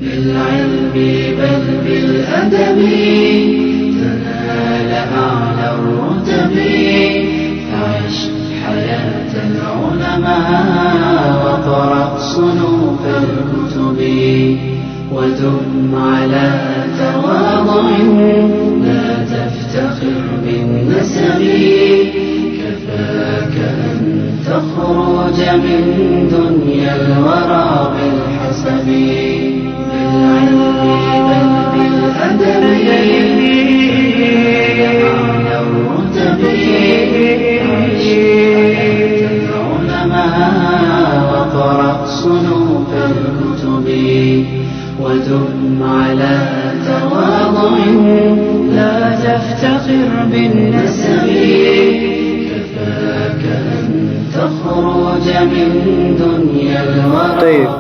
بالعلم بل بالأدب تنال أعلى الرتب فعش حياة العلماء وقرأ صنوف الكتب ودم على تواضع لا تفتخر بالنسب كفاك أن تخرج من دنيا الورى بالحسب بالعلم بل بالأدب على الرتب عيش حياة العلماء وقرأ صنوف الكتب ودم على تواضع لا تفتخر بالنسب كفاك أن تخرج من دنيا الورى. طيب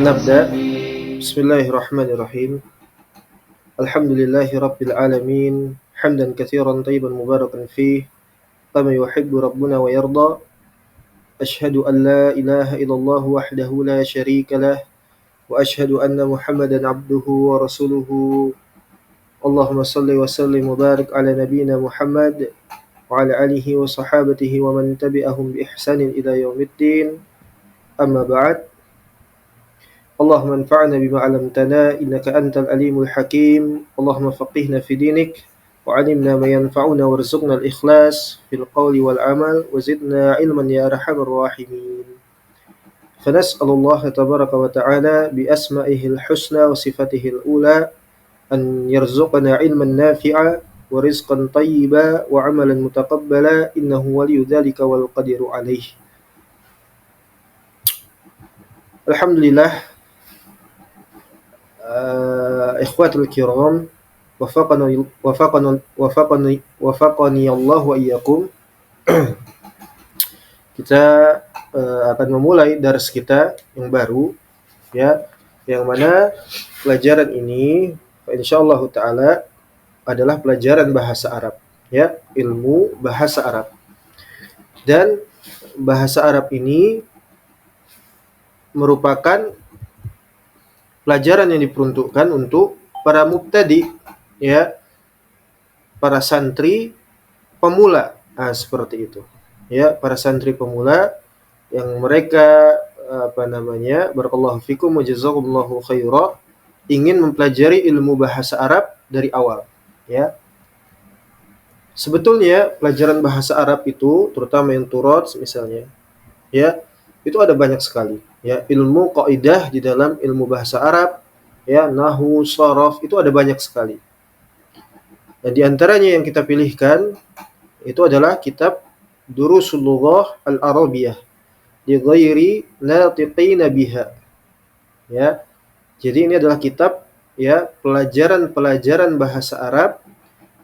نبدأ. بسم الله الرحمن الرحيم. الحمد لله رب العالمين حمدا كثيرا طيبا مباركا فيه كما يحب ربنا ويرضى. أشهد أن لا إله إلا الله وحده لا شريك له وأشهد أن محمدا عبده ورسوله. اللهم صل وسلم وبارك على نبينا محمد وعلى آله وصحابته ومن تبعهم بإحسان إلى يوم الدين. أما بعد. اللهم انفعنا بما علمتنا إنك أنت العليم الحكيم. اللهم فقهنا في دينك وعلمنا ما ينفعنا وارزقنا الإخلاص في القول والعمل وزدنا علما يا أرحم الراحمين. فنسأل الله تبارك وتعالى بأسمائه الحسنى وصفاته الأولى أن يرزقنا علما نافعا ورزقا طيبا وعملا متقبلا إنه ولي ذلك والقدير عليه. Alhamdulillah, ikhwatul kiram, wafaqani Allah wa iyyakum. Kita akan memulai dars kita yang baru, ya, yang mana pelajaran ini insyaallah taala adalah pelajaran bahasa Arab, ya, ilmu bahasa Arab. Dan bahasa Arab ini merupakan pelajaran yang diperuntukkan untuk para mubtadi, ya, para santri pemula, seperti itu, ya, para santri pemula yang mereka barakallahu fikum wa jazakumullahu khaira, ingin mempelajari ilmu bahasa Arab dari awal, ya. Sebetulnya pelajaran bahasa Arab itu, terutama yang turad misalnya, ya, itu ada banyak sekali, ya, ilmu kaidah di dalam ilmu bahasa Arab, ya, nahwu, sharaf, itu ada banyak sekali. Dan di antaranya yang kita pilihkan itu adalah kitab Durusul Lughah Al-Arabiyah li ghairi natiqina biha, ya. Jadi ini adalah kitab, ya, pelajaran-pelajaran bahasa Arab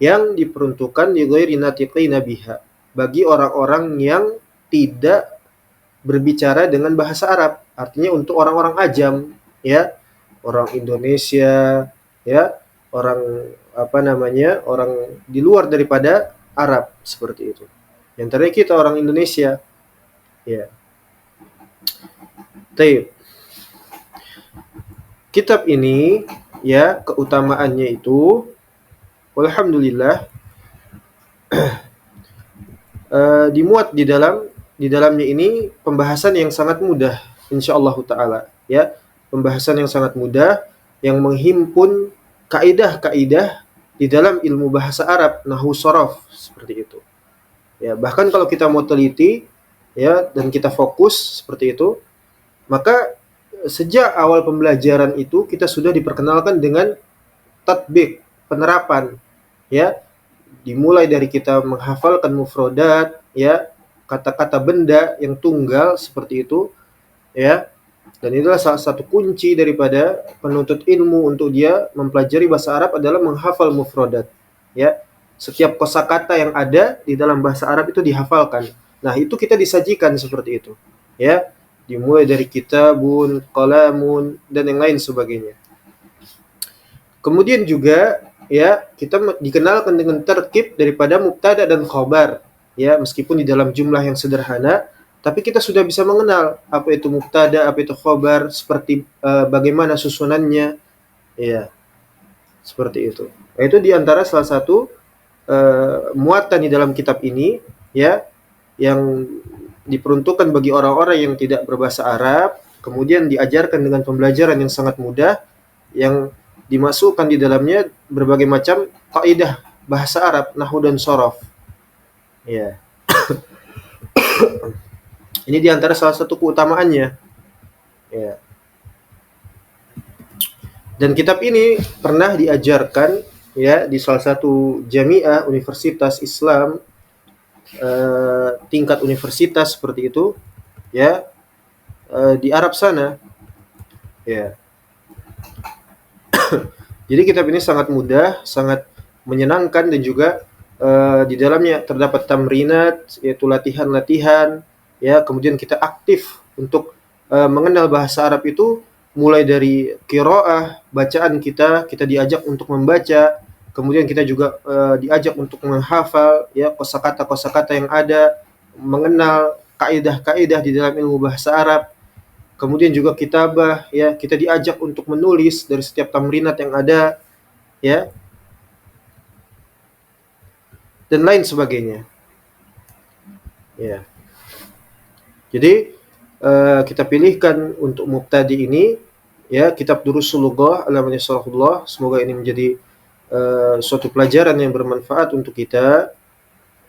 yang diperuntukkan li ghairi natiqina biha, bagi orang-orang yang tidak berbicara dengan bahasa Arab, artinya untuk orang-orang ajam, ya, orang Indonesia, ya, orang orang di luar daripada Arab, seperti itu. Yang terakhir kita orang Indonesia, ya. Taib. Kitab ini, ya, keutamaannya itu, alhamdulillah, dimuat di dalamnya ini pembahasan yang sangat mudah insyaallah taala, ya, pembahasan yang sangat mudah yang menghimpun kaidah-kaidah di dalam ilmu bahasa Arab, nahwu sharaf, seperti itu, ya. Bahkan kalau kita mau teliti, ya, dan kita fokus seperti itu, maka sejak awal pembelajaran itu kita sudah diperkenalkan dengan tatbik, penerapan, ya, dimulai dari kita menghafalkan mufradat, ya, kata-kata benda yang tunggal, seperti itu, ya. Dan itulah salah satu kunci daripada penuntut ilmu untuk dia mempelajari bahasa Arab adalah menghafal mufradat, ya. Setiap kosakata yang ada di dalam bahasa Arab itu dihafalkan. Nah, itu kita disajikan seperti itu, ya. Dimulai dari kitabun, qalamun, dan yang lain sebagainya. Kemudian juga, ya, kita dikenalkan dengan terkib daripada mubtada dan khabar, ya, meskipun di dalam jumlah yang sederhana, tapi kita sudah bisa mengenal apa itu mubtada, apa itu khabar, seperti bagaimana susunannya, Iya, seperti itu. Nah, itu di antara salah satu muatan di dalam kitab ini, ya, yang diperuntukkan bagi orang-orang yang tidak berbahasa Arab, kemudian diajarkan dengan pembelajaran yang sangat mudah, yang dimasukkan di dalamnya berbagai macam kaidah bahasa Arab, nahwu dan shorof. Ya, ini di antara salah satu keutamaannya. Ya. Dan kitab ini pernah diajarkan, ya, di salah satu jamiah universitas Islam, tingkat universitas seperti itu, ya, di Arab sana. Ya. Jadi kitab ini sangat mudah, sangat menyenangkan, dan juga di dalamnya terdapat tamrinat, yaitu latihan-latihan, ya, kemudian kita aktif untuk mengenal bahasa Arab itu, mulai dari qiraah, bacaan kita diajak untuk membaca, kemudian kita juga diajak untuk menghafal, ya, kosakata-kosakata yang ada, mengenal kaidah-kaidah di dalam ilmu bahasa Arab. Kemudian juga kitabah, ya, kita diajak untuk menulis dari setiap tamrinat yang ada, ya, dan lain sebagainya. Ya. Jadi kita pilihkan untuk mubtadi ini, ya, kitab Durusul Lughah Al-Amaniyah Sharhullah. Semoga ini menjadi suatu pelajaran yang bermanfaat untuk kita,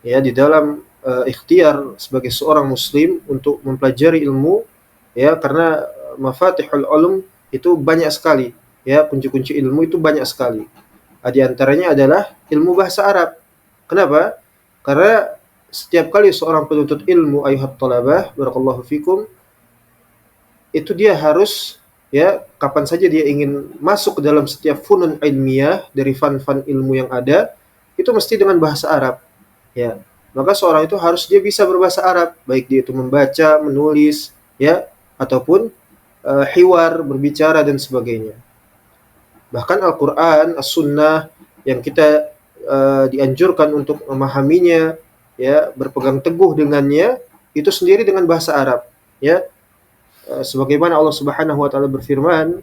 ya, di dalam ikhtiar sebagai seorang muslim untuk mempelajari ilmu, ya, karena mafatihul ulum itu banyak sekali, ya, kunci-kunci ilmu itu banyak sekali. Di antaranya adalah ilmu bahasa Arab. Kenapa? Karena setiap kali seorang penuntut ilmu, ayuhat talabah, barakallahu fikum, itu dia harus, ya, kapan saja dia ingin masuk ke dalam setiap funun ilmiah dari fan-fan ilmu yang ada, itu mesti dengan bahasa Arab, ya. Maka seorang itu harus dia bisa berbahasa Arab, baik dia itu membaca, menulis, ya, ataupun hiwar, berbicara dan sebagainya. Bahkan Al-Qur'an, As-Sunnah yang kita dianjurkan untuk memahaminya, ya, berpegang teguh dengannya, itu sendiri dengan bahasa Arab, ya. Sebagaimana Allah Subhanahu wa taala berfirman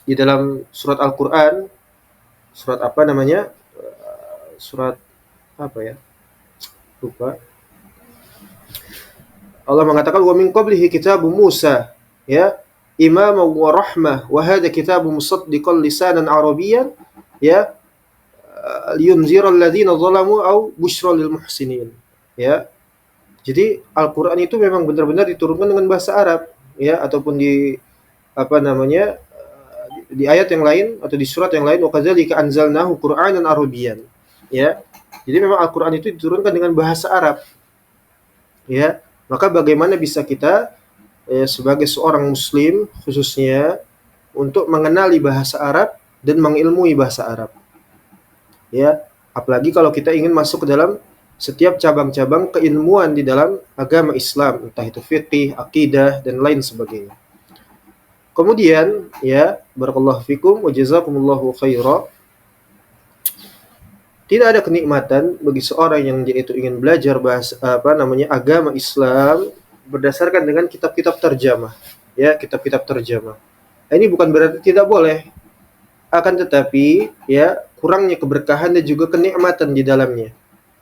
di dalam surat Al-Qur'an, surat apa namanya? Surat apa ya? Lupa. Allah mengatakan wa min qablihi kitabu Musa, ya, imaman wa rahmah wa hadha kitabu musaddiqan lisanan arabiyyan, ya, liyunzira alladziina zalamu aw busyra lil muhsinin, ya. Jadi Al-Qur'an itu memang benar-benar diturunkan dengan bahasa Arab, ya, ataupun di apa namanya, di ayat yang lain atau di surat yang lain, wa kadzalika anzalnahu qur'anan arabiyyan, ya. Jadi memang Al-Qur'an itu diturunkan dengan bahasa Arab, ya. Maka bagaimana bisa kita sebagai seorang muslim khususnya untuk mengenali bahasa Arab dan mengilmui bahasa Arab, ya. Apalagi kalau kita ingin masuk ke dalam setiap cabang-cabang keilmuan di dalam agama Islam, entah itu fiqih, akidah dan lain sebagainya. Kemudian, ya, barakallahu fikum wa jazakumullahu khaira. Tidak ada kenikmatan bagi seorang yang dia itu ingin belajar bahasa agama Islam berdasarkan dengan kitab-kitab terjemah, ya, kitab-kitab terjemah. Ini bukan berarti tidak boleh, akan tetapi, ya, kurangnya keberkahan dan juga kenikmatan di dalamnya,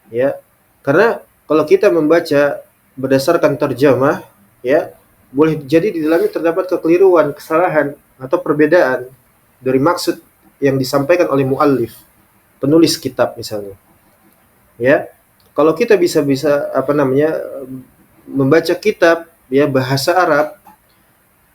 ya. Karena kalau kita membaca berdasarkan terjemah, ya, boleh jadi di dalamnya terdapat kekeliruan, kesalahan atau perbedaan dari maksud yang disampaikan oleh muallif, penulis kitab misalnya. Ya. Kalau kita bisa membaca kitab, ya, bahasa Arab,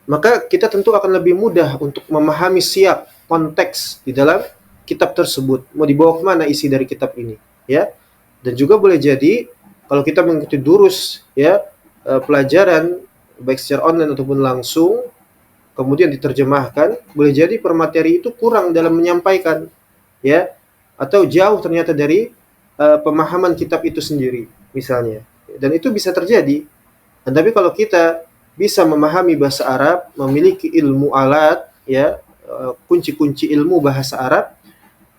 maka kita tentu akan lebih mudah untuk memahami siap konteks di dalam kitab tersebut, mau dibawa kemana isi dari kitab ini, ya. Dan juga boleh jadi kalau kita mengikuti durus, ya, pelajaran baik secara online ataupun langsung, kemudian diterjemahkan, boleh jadi permateri itu kurang dalam menyampaikan, ya, atau jauh ternyata dari pemahaman kitab itu sendiri misalnya. Dan itu bisa terjadi. Dan tapi kalau kita bisa memahami bahasa Arab, memiliki ilmu alat, ya, kunci-kunci ilmu bahasa Arab,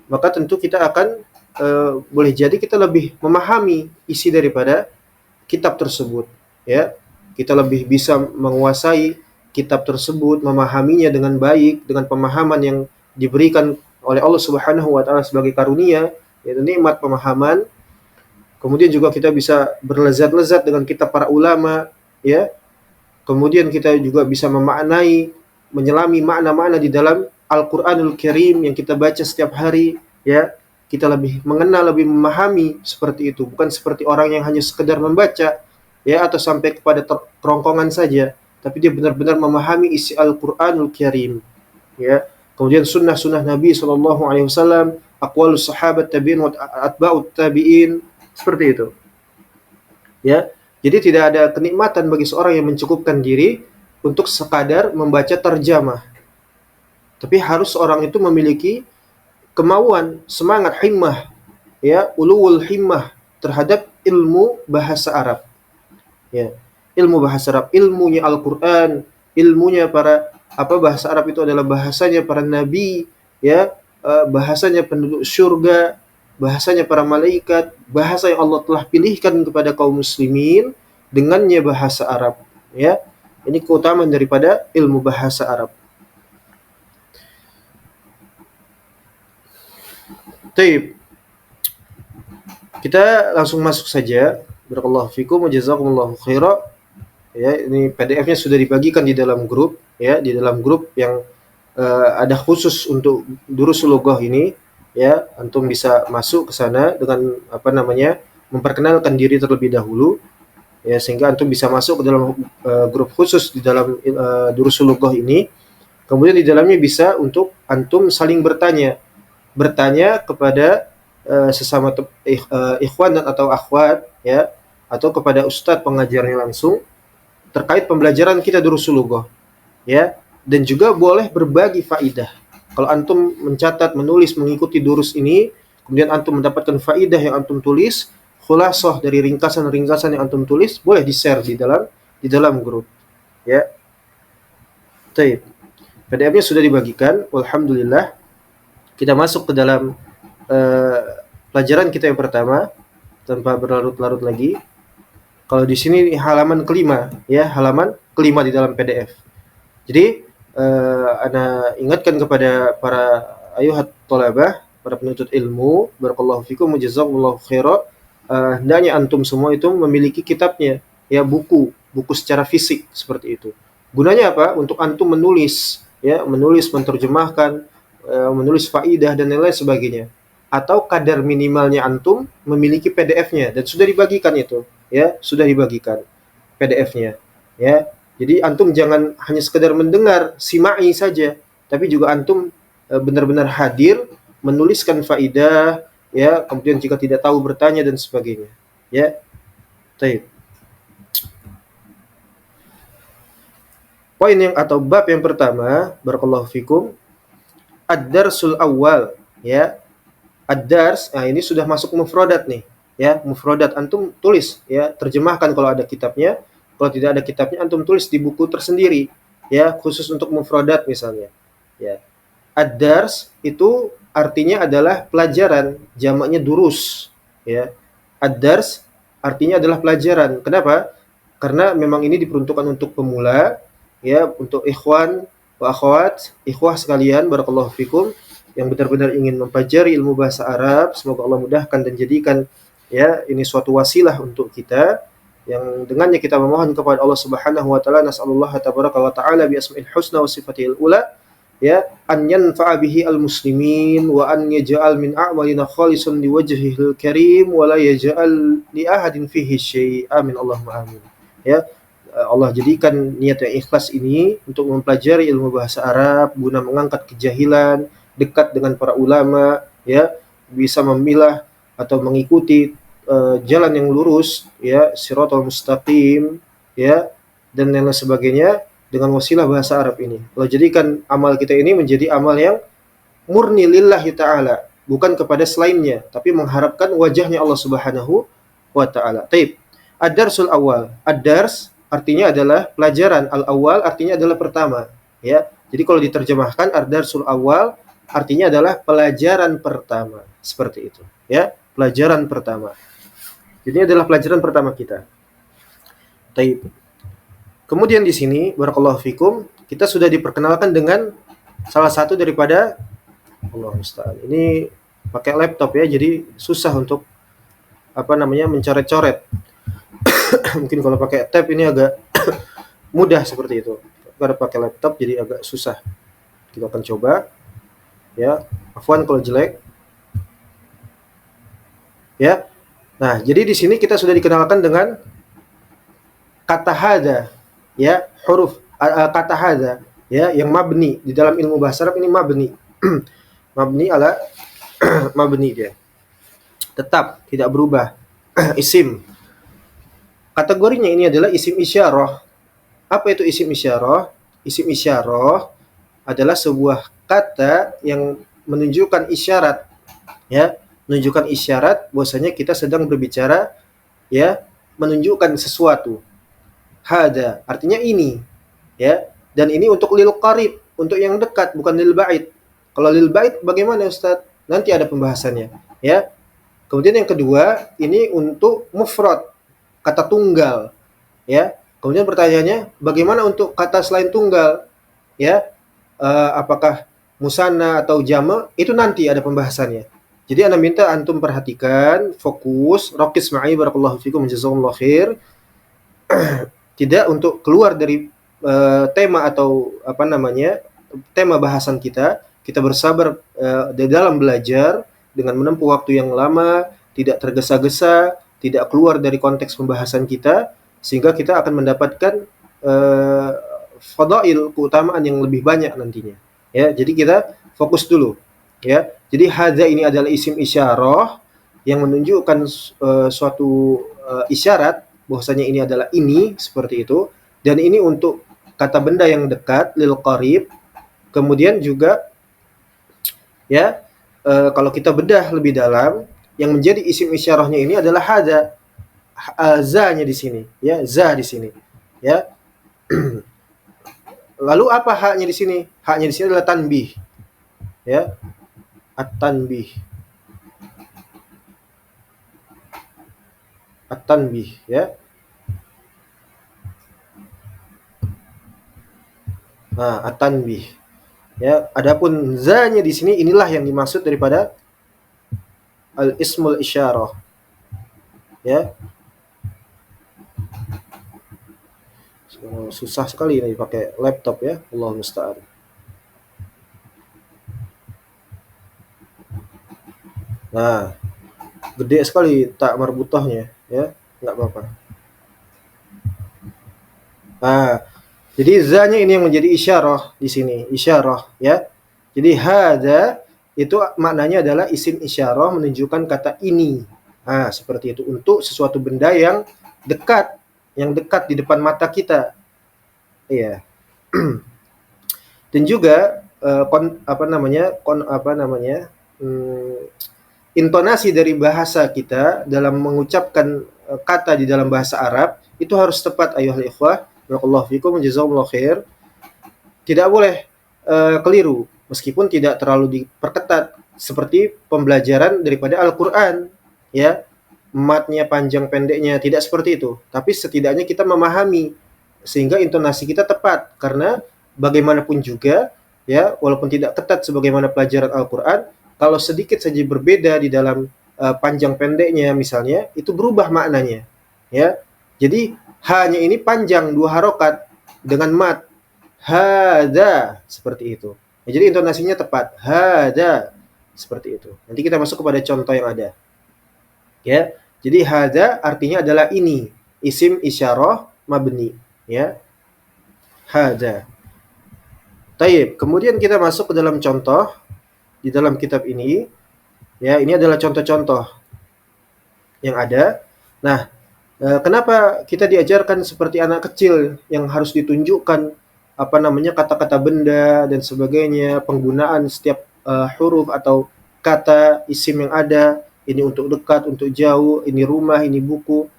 maka tentu kita akan boleh jadi kita lebih memahami isi daripada kitab tersebut, ya. Kita lebih bisa menguasai kitab tersebut, memahaminya dengan baik, dengan pemahaman yang diberikan oleh Allah Subhanahu wa taala sebagai karunia, yaitu nikmat pemahaman. Kemudian juga kita bisa berlezat-lezat dengan kitab para ulama, ya. Kemudian kita juga bisa memaknai, menyelami makna-makna di dalam Al-Qur'anul Karim yang kita baca setiap hari, ya. Kita lebih mengenal, lebih memahami seperti itu, bukan seperti orang yang hanya sekedar membaca, ya, atau sampai kepada kerongkongan saja, tapi dia benar-benar memahami isi Al-Qur'anul Karim, ya. Kemudian sunnah-sunnah Nabi sallallahu alaihi wasallam, aqwalus sahabat tabi'in wa atba'ut tabi'in, seperti itu. Ya. Jadi tidak ada kenikmatan bagi seorang yang mencukupkan diri untuk sekadar membaca terjemah. Tapi harus orang itu memiliki kemauan, semangat, himmah, ya, ulul himmah terhadap ilmu bahasa Arab. Ya. Ilmu bahasa Arab, ilmunya Al-Qur'an, ilmunya para bahasa Arab itu adalah bahasanya para nabi, ya, bahasanya penduduk surga, bahasanya para malaikat, bahasa yang Allah telah pilihkan kepada kaum muslimin dengannya bahasa Arab, ya. Ini keutamaan daripada ilmu bahasa Arab. Baik. Kita langsung masuk saja. Barakallahu fikum wa jazakumullahu khairan. Ya, ini PDF-nya sudah dibagikan di dalam grup, ya, di dalam grup yang ada khusus untuk Durusul Lughah ini, ya. Antum bisa masuk ke sana dengan memperkenalkan diri terlebih dahulu, ya, sehingga antum bisa masuk ke dalam grup khusus di dalam Durusul Lughah ini. Kemudian di dalamnya bisa untuk antum saling bertanya kepada sesama ikhwan dan atau akhwat, ya, atau kepada ustadz pengajarnya langsung terkait pembelajaran kita Durusul Lughah, ya. Dan juga boleh berbagi faidah. Kalau antum mencatat, menulis, mengikuti durus ini, kemudian antum mendapatkan faidah yang antum tulis, khulasah dari ringkasan-ringkasan yang antum tulis, boleh di-share di dalam grup, ya. Baik. PDF-nya sudah dibagikan, alhamdulillah. Kita masuk ke dalam pelajaran kita yang pertama tanpa berlarut-larut lagi. Kalau di sini halaman kelima, ya, halaman kelima di dalam PDF. Jadi ana ingatkan kepada para ayuhat thalabah, para penuntut ilmu, barakallahu fikum jazakumullahu khairan, hendaknya antum semua itu memiliki kitabnya, ya, buku secara fisik seperti itu. Gunanya apa? Untuk antum menulis, ya, menerjemahkan, menulis faidah dan lain-lain sebagainya. Atau kadar minimalnya antum memiliki PDF-nya dan sudah dibagikan itu, ya, sudah dibagikan PDF-nya, ya. Jadi antum jangan hanya sekedar mendengar, simai saja, tapi juga antum benar-benar hadir, menuliskan faidah, ya, kemudian jika tidak tahu bertanya dan sebagainya, ya. Baik. Poin yang atau bab yang pertama, barakallahu fikum, ad-darsul awal, ya. Ad-dars, nah ini sudah masuk mufradat nih, ya, mufradat antum tulis, ya, terjemahkan kalau ada kitabnya. Kalau tidak ada kitabnya antum tulis di buku tersendiri, ya, khusus untuk mufradat misalnya, ya. Ad-dars itu artinya adalah pelajaran, jamaknya durus, ya. Ad-dars artinya adalah pelajaran. Kenapa? Karena memang ini diperuntukkan untuk pemula, ya, untuk ikhwan wa akhwat, ikhwah sekalian, barakallahu fikum, yang benar-benar ingin mempelajari ilmu bahasa Arab. Semoga Allah mudahkan dan jadikan, ya, ini suatu wasilah untuk kita yang dengannya kita memohon kepada Allah Subhanahu wa taala, nasallallahu tabaraka wa taala bi asma'il husna wa sifatihil ula, ya, an yanfa'a bihi al muslimin wa an yaj'al min a'malina khalisan liwajhihil karim wa la yaj'al li ahadin fihi syai'. Amin Allahumma amin. Ya, Allah jadikan niat yang ikhlas ini untuk mempelajari ilmu bahasa Arab guna mengangkat kejahilan, dekat dengan para ulama, ya, bisa memilah atau mengikuti jalan yang lurus, ya, siratal mustaqim, ya, dan lain sebagainya dengan wasilah bahasa Arab ini. Allah jadikan amal kita ini menjadi amal yang murni lillahi ta'ala, bukan kepada selainnya, tapi mengharapkan wajahnya Allah Subhanahu wa ta'ala. Taib. Ad-darsul awal. Ad-dars artinya adalah pelajaran, al-awal artinya adalah pertama, ya. Jadi kalau diterjemahkan ad-darsul awal artinya adalah pelajaran pertama, seperti itu, ya, pelajaran pertama. Jadi adalah pelajaran pertama kita. Taib. Kemudian di sini barakallahu fikum, kita sudah diperkenalkan dengan salah satu daripada Allah musta'an. Ini pakai laptop ya, jadi susah untuk mencoret-coret. Mungkin kalau pakai tab ini agak mudah seperti itu. Kalau pakai laptop jadi agak susah. Kita akan coba ya. Afwan kalau jelek. Ya. Nah, jadi di sini kita sudah dikenalkan dengan kata hada, ya, huruf kata hada, ya, yang mabni. Di dalam ilmu bahasa Arab ini mabni. Mabni ala mabni dia. Tetap tidak berubah. Isim. Kategorinya ini adalah isim isyarah. Apa itu isim isyarah? Isim isyarah adalah sebuah kata yang menunjukkan isyarat, ya, menunjukkan isyarat bahwasanya kita sedang berbicara, ya, menunjukkan sesuatu. Hada artinya ini, ya, dan ini untuk lil qarib, untuk yang dekat, bukan lil ba'id. Kalau lil ba'id bagaimana Ustaz? Nanti ada pembahasannya, ya. Kemudian yang kedua, ini untuk mufrad, kata tunggal, ya. Kemudian pertanyaannya, bagaimana untuk kata selain tunggal, ya? Apakah musanna atau jama? Itu nanti ada pembahasannya. Jadi ana minta antum perhatikan, fokus, raqis ma'i barakallahu fikum jazakumullahu khair. Tidak untuk keluar dari tema atau tema bahasan kita. Kita bersabar di dalam belajar dengan menempuh waktu yang lama, tidak tergesa-gesa, tidak keluar dari konteks pembahasan kita, sehingga kita akan mendapatkan fadail, keutamaan yang lebih banyak nantinya. Ya, jadi kita fokus dulu. Ya, jadi hadza ini adalah isim isyarah yang menunjukkan suatu isyarat bahwasanya ini adalah ini, seperti itu. Dan ini untuk kata benda yang dekat, lil qarib. Kemudian juga, ya, kalau kita bedah lebih dalam, yang menjadi isim isyarahnya ini adalah hadza, za-nya di sini, ya, za di sini, ya. Lalu apa haknya di sini? Haknya di sini adalah tanbih, ya, at-tanbih, at-tanbih, ya. Nah, at-tanbih, ya. Adapun za-nya di sini, inilah yang dimaksud daripada al-ismul isyarah, ya. Susah sekali ini pakai laptop, ya. Allah musta'an. Nah, gede sekali tak marbutahnya, ya. Enggak apa-apa. Nah, jadi za-nya ini yang menjadi isyarah di sini, isyarah, ya. Jadi hadza itu maknanya adalah isim isyarah menunjukkan kata ini. Nah, seperti itu, untuk sesuatu benda yang dekat di depan mata kita. Iya. Dan juga intonasi dari bahasa kita dalam mengucapkan kata di dalam bahasa Arab itu harus tepat, ayyuhal ikhwah, barakallahu fikum jazakumullahu khair. Tidak boleh keliru, meskipun tidak terlalu diperketat seperti pembelajaran daripada Al-Qur'an, ya. Matnya panjang pendeknya tidak seperti itu, tapi setidaknya kita memahami sehingga intonasi kita tepat, karena bagaimanapun juga, ya, walaupun tidak ketat sebagaimana pelajaran Al-Qur'an, kalau sedikit saja berbeda di dalam panjang pendeknya misalnya, itu berubah maknanya, ya. Jadi hanya ini panjang 2 harokat dengan mat, hadza, seperti itu. Ya, jadi intonasinya tepat, hadza, seperti itu. Nanti kita masuk kepada contoh yang ada, ya. Jadi hadza artinya adalah ini, isim isyarah mabni, ya. Hadza. Taib. Kemudian kita masuk ke dalam contoh di dalam kitab ini, ya. Ini adalah contoh-contoh yang ada. Nah, kenapa kita diajarkan seperti anak kecil yang harus ditunjukkan kata-kata benda dan sebagainya, penggunaan setiap huruf atau kata isim yang ada, ini untuk dekat, untuk jauh, ini rumah, ini buku.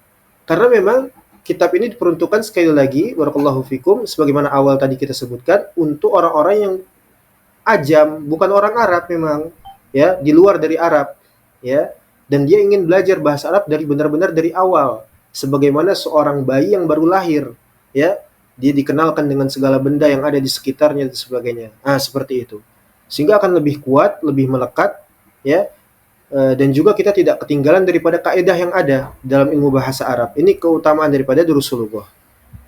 Karena memang kitab ini diperuntukkan, sekali lagi barakallahu fikum, sebagaimana awal tadi kita sebutkan, untuk orang-orang yang ajam, bukan orang Arab memang, ya, di luar dari Arab, ya. Dan dia ingin belajar bahasa Arab dari benar-benar dari awal, sebagaimana seorang bayi yang baru lahir, ya. Dia dikenalkan dengan segala benda yang ada di sekitarnya dan sebagainya. Seperti itu. sehingga akan lebih kuat, lebih melekat, ya. Dan juga kita tidak ketinggalan daripada kaidah yang ada dalam ilmu bahasa Arab. Ini keutamaan daripada durusul lughah,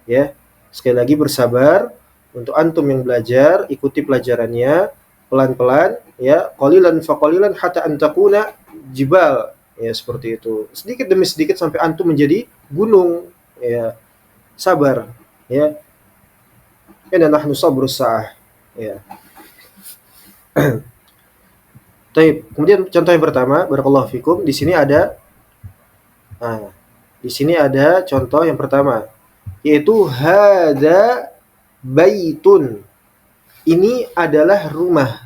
ya. Sekali lagi bersabar untuk antum yang belajar, ikuti pelajarannya pelan-pelan, ya. Qalilan fa qalilan hatta an takuna jibal, ya, seperti itu. Sedikit demi sedikit sampai antum menjadi gunung, ya. Sabar, ya. Inna nahnu sabrus sa'ah, ya. Taib. Kemudian contoh yang pertama, barakallahu fikum, di sini ada di sini ada contoh yang pertama, yaitu hada baitun. Ini adalah rumah.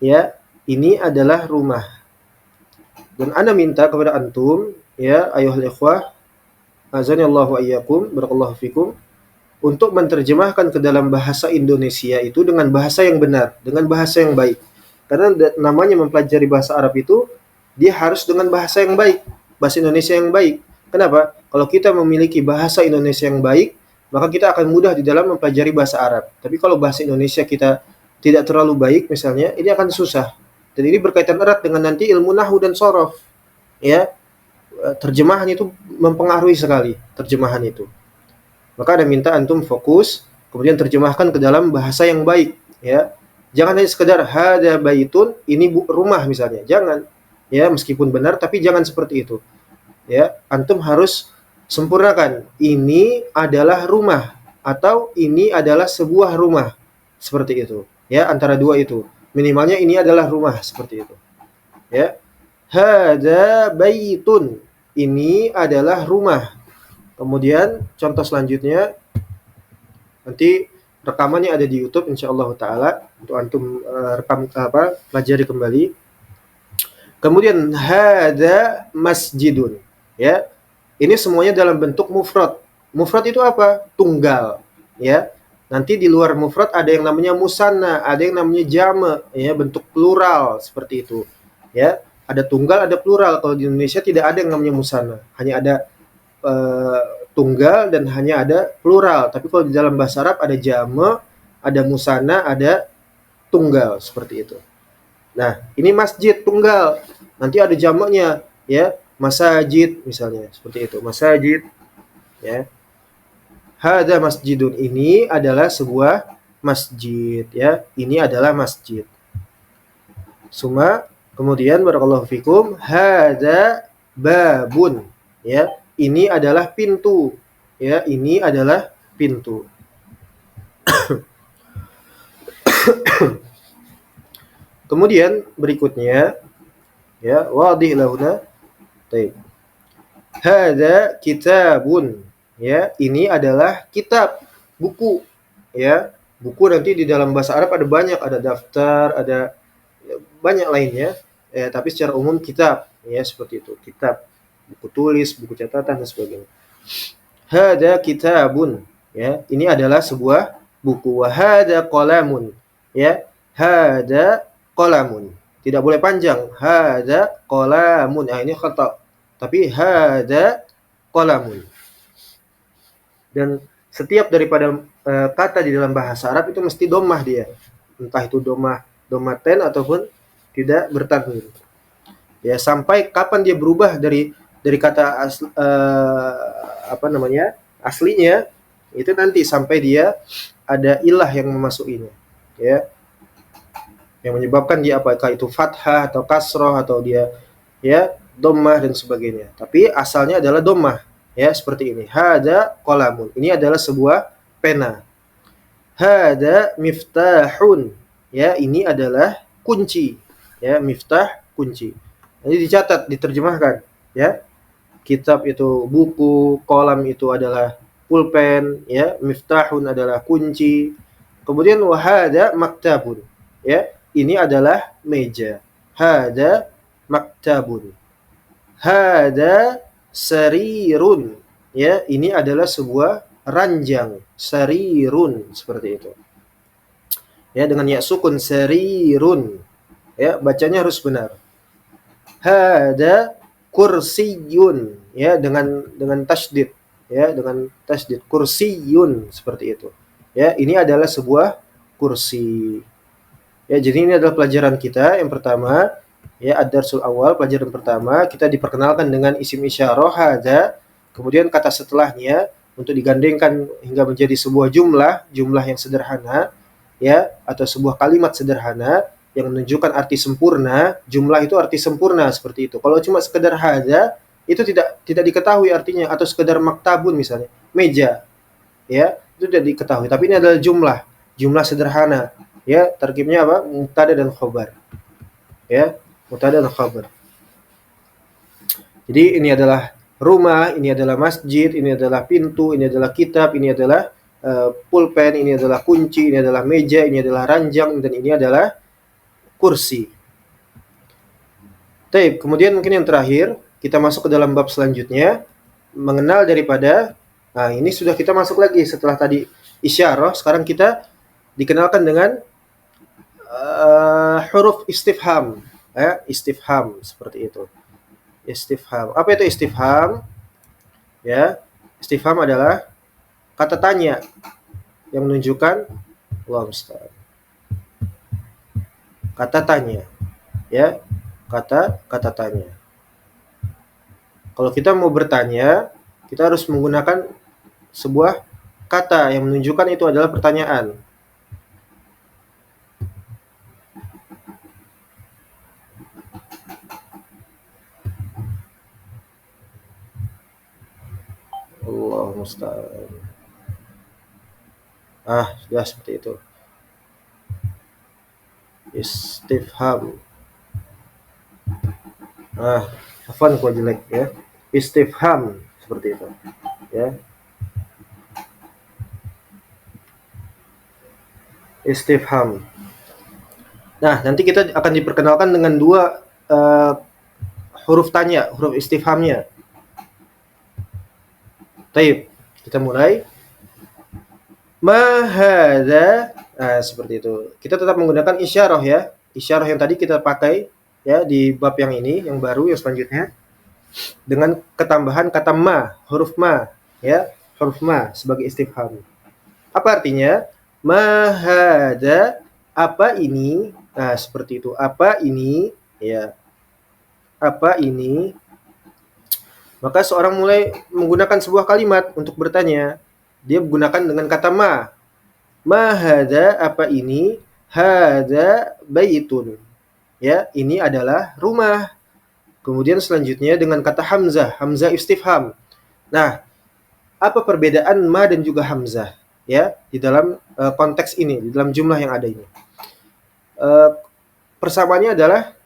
Ya, ini adalah rumah. Dan ana minta kepada antum, ya, ayuhal ikhwah, azanillahu iyyakum, barakallahu fikum, untuk menerjemahkan ke dalam bahasa Indonesia itu dengan bahasa yang benar, dengan bahasa yang baik. Karena namanya mempelajari bahasa Arab itu, dia harus dengan bahasa yang baik, bahasa Indonesia yang baik. Kenapa? Kalau kita memiliki bahasa Indonesia yang baik, maka kita akan mudah di dalam mempelajari bahasa Arab. Tapi kalau bahasa Indonesia kita tidak terlalu baik misalnya, ini akan susah. Dan ini berkaitan erat dengan nanti ilmu nahwu dan shorof. Ya, terjemahan itu mempengaruhi sekali, terjemahan itu. Maka ada minta antum fokus, kemudian terjemahkan ke dalam bahasa yang baik, ya. Jangan hanya sekedar hada baitun, ini rumah misalnya. Jangan. Ya, meskipun benar tapi jangan seperti itu. Ya, antum harus sempurnakan. Ini adalah rumah atau ini adalah sebuah rumah. Seperti itu. Ya, antara dua itu. Minimalnya ini adalah rumah, seperti itu. Ya. Hada baitun. Ini adalah rumah. Kemudian contoh selanjutnya, nanti rekamannya ada di YouTube insyaallah taala, untuk antum pelajari kembali. Kemudian hada masjidun, ya. Ini semuanya dalam bentuk mufrad. Mufrad itu apa? Tunggal, ya. Nanti di luar mufrad ada yang namanya musanna, ada yang namanya jama', ya, bentuk plural seperti itu. Ya, ada tunggal, ada plural. Kalau di Indonesia tidak ada yang namanya musanna, hanya ada tunggal dan hanya ada plural. Tapi kalau di dalam bahasa Arab ada jama', ada musanna, ada tunggal, seperti itu. Nah, ini masjid tunggal. Nanti ada jamaknya, ya, masajid misalnya, seperti itu. Masajid, ya. Hada masjidun, ini adalah sebuah masjid, ya. Ini adalah masjid. Kemudian barakallahu fikum, hada babun, ya. Ini adalah pintu, ya. Ini adalah pintu. Kemudian berikutnya, ya, wadih lahuna. Baik. Hada kitabun, ya. Ini adalah kitab, buku, ya. Buku nanti di dalam bahasa Arab ada banyak, ada daftar, ada banyak lainnya, ya, tapi secara umum kitab, ya, seperti itu. Kitab, buku tulis, buku catatan dan sebagainya. Hada kitabun, ya. Ini adalah sebuah buku. Wa hada qalamun, ya. Hada qalamun. Tidak boleh panjang. Hada qalamun. Nah, ini khata. Tapi hada qalamun. Dan setiap daripada kata di dalam bahasa Arab itu mesti dhammah dia. Entah itu dhammaten ataupun tidak bertanwin. Ya, sampai kapan dia berubah dari kata aslinya, itu nanti sampai dia ada ilah yang memasukinya, ya. Yang menyebabkan dia apakah itu fathah atau kasroh atau dia, ya, dhammah dan sebagainya. Tapi asalnya adalah dhammah, ya, seperti ini. Hada qalamun. Ini adalah sebuah pena. Hada miftahun. Ya, ini adalah kunci. Ya, miftah, kunci. Jadi dicatat, diterjemahkan, ya. Kitab itu buku, kolam itu adalah pulpen, ya. Miftahun adalah kunci. Kemudian wahada maktabun, ya. Ini adalah meja. Hada maktabun. Hada sarirun. Ya, ini adalah sebuah ranjang. Sarirun, seperti itu. Ya, dengan ya sukun, sarirun. Ya, bacanya harus benar. Hada kursiyun. Ya, dengan tasydid. Ya, dengan tasydid. Kursiyun, seperti itu. Ya, ini adalah sebuah kursi. Ya, jadi ini adalah pelajaran kita yang pertama, ya, ad-darsul awal, pelajaran pertama, kita diperkenalkan dengan isim isyarah hadza, kemudian kata setelahnya untuk digandengkan hingga menjadi sebuah jumlah yang sederhana, ya, atau sebuah kalimat sederhana yang menunjukkan arti sempurna. Jumlah itu arti sempurna seperti itu. Kalau cuma sekedar hadza, itu tidak diketahui artinya, atau sekedar maktabun misalnya, meja, ya, itu tidak diketahui. Tapi ini adalah jumlah sederhana. Ya, tarkibnya apa? Mubtada dan khobar. Ya, mubtada dan khobar. Jadi ini adalah rumah, ini adalah masjid, ini adalah pintu, ini adalah kitab, ini adalah pulpen, ini adalah kunci, ini adalah meja, ini adalah ranjang, dan ini adalah kursi. Taib. Kemudian mungkin yang terakhir, kita masuk ke dalam bab selanjutnya, mengenal daripada, nah ini sudah kita masuk lagi setelah tadi isyarah, sekarang kita dikenalkan dengan huruf istifham, ya, istifham seperti itu. Istifham. Apa itu istifham? Ya, istifham adalah kata tanya yang menunjukkan Allah musta'an. Kata tanya, ya, kata tanya. Kalau kita mau bertanya, kita harus menggunakan sebuah kata yang menunjukkan itu adalah pertanyaan. Allah musta'an. Sudah seperti itu. Istifham. Afwan kok jelek ya. Istifham seperti itu. Ya. Istifham. Nah, nanti kita akan diperkenalkan dengan dua huruf tanya, huruf istifhamnya. Taib. Kita mulai. Ma hadza. Seperti itu. Kita tetap menggunakan isyarah ya. Isyarah yang tadi kita pakai ya di bab yang ini, yang baru, yang selanjutnya, dengan ketambahan kata ma, huruf ma, ya, huruf ma sebagai istifham. Apa artinya? Ma hadza, apa ini? Nah, seperti itu. Apa ini? Ya. Apa ini? Maka seorang mulai menggunakan sebuah kalimat untuk bertanya. Dia menggunakan dengan kata ma. Ma hadza, apa ini? Hadza baitun. Ya, ini adalah rumah. Kemudian selanjutnya dengan kata hamzah, hamzah istifham. Nah, apa perbedaan ma dan juga hamzah ya di dalam konteks ini, di dalam jumlah yang ada ini? Persamaannya adalah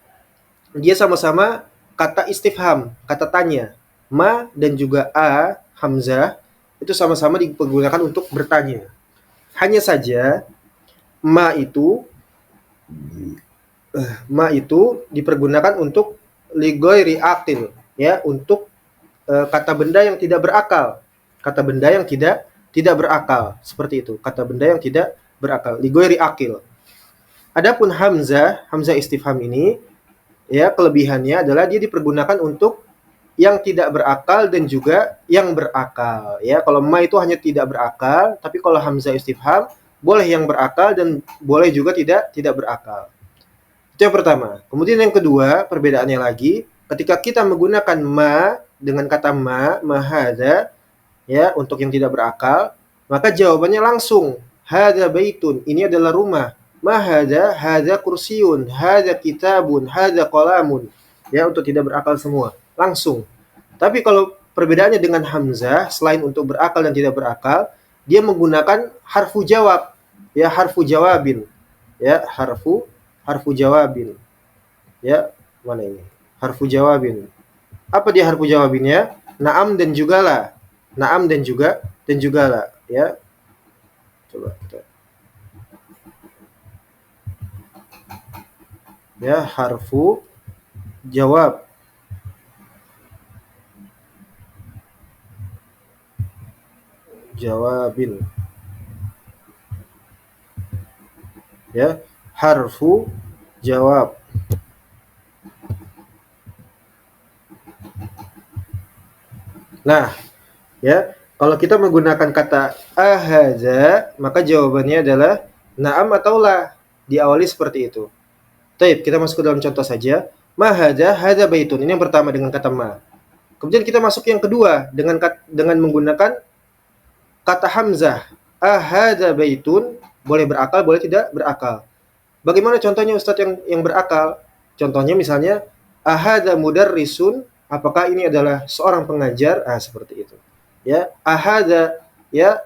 dia sama-sama kata istifham, kata tanya. Ma dan juga a, hamzah, itu sama-sama digunakan untuk bertanya. Hanya saja ma itu dipergunakan untuk lighairi aqil, ya, untuk kata benda yang tidak berakal. Kata benda yang tidak berakal, seperti itu. Kata benda yang tidak berakal, lighairi aqil. Adapun hamzah istifham ini, ya, kelebihannya adalah dia dipergunakan untuk yang tidak berakal dan juga yang berakal, ya. Kalau ma itu hanya tidak berakal, tapi kalau hamzah istifham boleh yang berakal dan boleh juga tidak berakal. Itu yang pertama. Kemudian yang kedua, perbedaannya lagi, ketika kita menggunakan ma dengan kata ma hadza, ya, untuk yang tidak berakal, maka jawabannya langsung, hadza baitun, ini adalah rumah. Ma hadza kursiun, hadza kitabun, hadza qalamun. Ya, untuk tidak berakal semua, langsung. Tapi kalau perbedaannya dengan hamzah, selain untuk berakal dan tidak berakal, dia menggunakan harfu jawab, ya, harfu jawabin. Ya, harfu jawabin. Ya, mana ini? Harfu jawabin. Apa dia harfu jawabinnya? Naam dan juga la. Naam dan juga la, ya. Coba kita. Ya, harfu jawab. Jawabin. Ya, harfu jawab. Nah, ya, kalau kita menggunakan kata ahaza, maka jawabannya adalah na'am atau la. diawali seperti itu. Taib, kita masuk ke dalam contoh saja. Ma hadza baitun. Ini yang pertama dengan kata ma. Kemudian kita masuk yang kedua dengan menggunakan kata hamzah. Ahadza baitun, boleh berakal, boleh tidak berakal. Bagaimana contohnya Ustadz yang berakal? Contohnya misalnya ahadza mudarrisun, apakah ini adalah seorang pengajar? Seperti itu. Ya, ahadza ya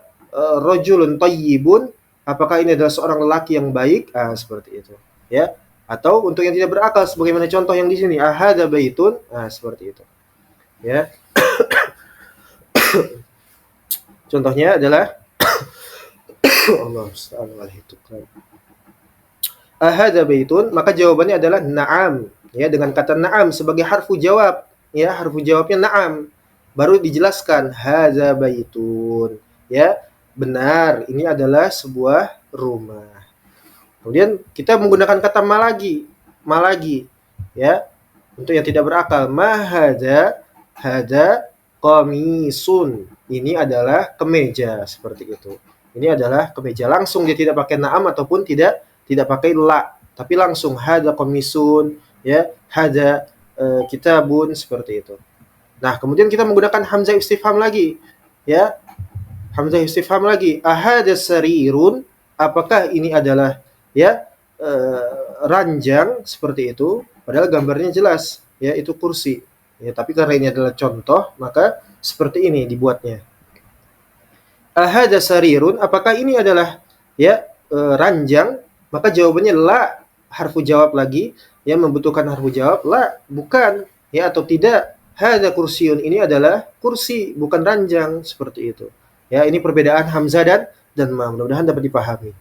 rajulun thayyibun, apakah ini adalah seorang lelaki yang baik? Seperti itu. Ya. Atau untuk yang tidak berakal sebagaimana contoh yang di sini, ahadza baitun, seperti itu. Ya. Contohnya adalah Allah subhanahu ahadza baitun, maka jawabannya adalah na'am, ya, dengan kata na'am sebagai harfu jawab, ya, harfu jawabnya na'am. Baru dijelaskan hadza baitun, ya, benar, ini adalah sebuah rumah. Kemudian kita menggunakan kata ma lagi, ya, untuk yang tidak berakal. Ma hadza qamisun, ini adalah kemeja, seperti itu. Ini adalah kemeja, langsung dia tidak pakai na'am ataupun tidak pakai la, tapi langsung hadza qamisun, ya, hadza kitabun, seperti itu. Nah, kemudian kita menggunakan hamzah istifham lagi, ya. Hamzah istifham lagi. Ahadza sarirun, apakah ini adalah, ya, ranjang, seperti itu. Padahal gambarnya jelas, ya, itu kursi. Ya, tapi karena ini adalah contoh, maka seperti ini dibuatnya. Ahadza sarirun, apakah ini adalah, ya, ranjang? Maka jawabannya la, harfu jawab lagi, yang membutuhkan harfu jawab, la, bukan, ya, atau tidak. Hadza kursiun, ini adalah kursi, bukan ranjang, seperti itu. Ya, ini perbedaan hamzah dan ma. Mudah-mudahan dapat dipahami.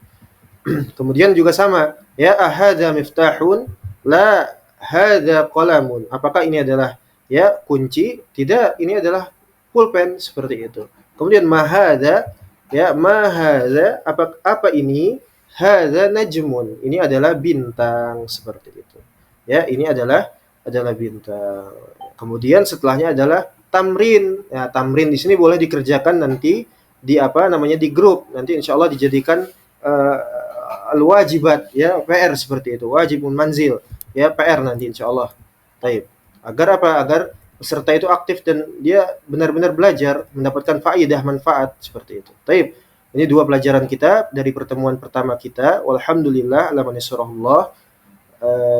Kemudian juga sama, ya, ahadza miftahun, la hadza qalamun. Apakah ini adalah, ya, kunci? Tidak, ini adalah pulpen, seperti itu. Kemudian ma hadza, ya, ma hadza, apa ini? Hadza najmun, ini adalah bintang, seperti itu. Ya, ini adalah bintang. Kemudian setelahnya adalah tamrin. Ya, tamrin di sini boleh dikerjakan nanti di di grup. Nanti insya Allah dijadikan al-wajibat, ya, PR, seperti itu. Wajibun manzil, ya, PR nanti insya Allah. Taib. Agar apa? Agar peserta itu aktif dan dia benar-benar belajar, mendapatkan faedah, manfaat, seperti itu. Taib. Ini dua pelajaran kita dari pertemuan pertama kita. Walhamdulillah ala man yassarahullah.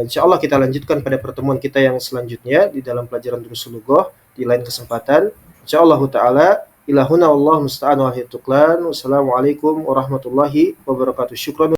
Insyaallah kita lanjutkan pada pertemuan kita yang selanjutnya di dalam pelajaran Durusul Lughah di lain kesempatan. Insyaallah taala ilahuna wallahu musta'an wa hituklan. Wassalamualaikum warahmatullahi wabarakatuh. Syukran.